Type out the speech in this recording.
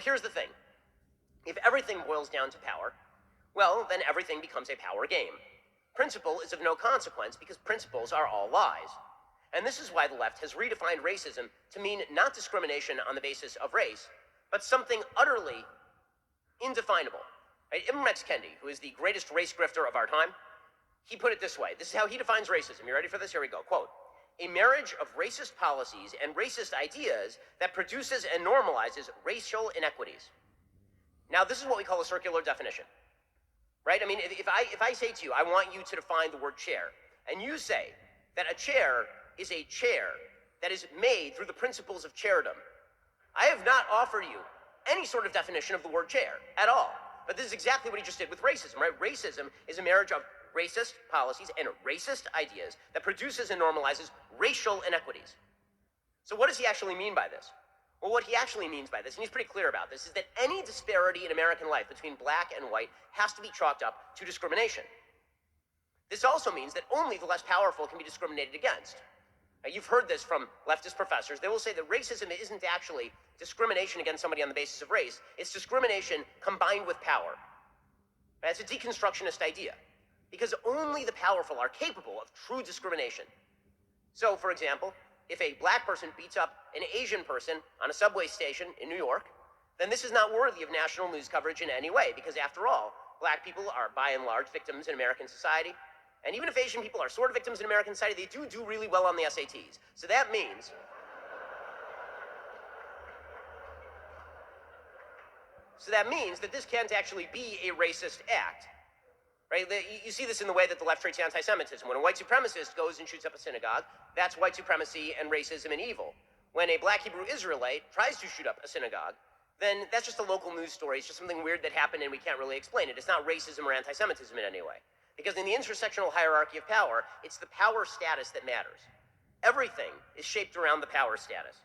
Well, here's the thing. If everything boils down to power, well, then everything becomes a power game. Principle is of no consequence because principles are all lies. And this is why the left has redefined racism to mean not discrimination on the basis of race, but something utterly indefinable. Right? Ibram X. Kendi, who is the greatest race grifter of our time, he put it this way. This is how he defines racism. You ready for this? Here we go. Quote, a marriage of racist policies and racist ideas that produces and normalizes racial inequities. Now, this is what we call a circular definition. Right? I mean, if I say to you, I want you to define the word chair, and you say that a chair is a chair that is made through the principles of chairdom, I have not offered you any sort of definition of the word chair at all. But this is exactly what he just did with racism, right? Racism is a marriage of racist policies and racist ideas that produces and normalizes racial inequities. So what does he actually mean by this? Well, what he actually means by this, and he's pretty clear about this, is that any disparity in American life between black and white has to be chalked up to discrimination. This also means that only the less powerful can be discriminated against. Now, you've heard this from leftist professors. They will say that racism isn't actually discrimination against somebody on the basis of race. It's discrimination combined with power. That's a deconstructionist idea, because only the powerful are capable of true discrimination. So, for example, if a black person beats up an Asian person on a subway station in New York, then this is not worthy of national news coverage in any way, because after all, black people are by and large victims in American society. And even if Asian people are sort of victims in American society, they do really well on the SATs. So that means that this can't actually be a racist act. Right? You see this in the way that the left treats anti-Semitism. When a white supremacist goes and shoots up a synagogue, that's white supremacy and racism and evil. When a black Hebrew Israelite tries to shoot up a synagogue, then that's just a local news story. It's just something weird that happened and we can't really explain it. It's not racism or anti-Semitism in any way. Because in the intersectional hierarchy of power, it's the power status that matters. Everything is shaped around the power status.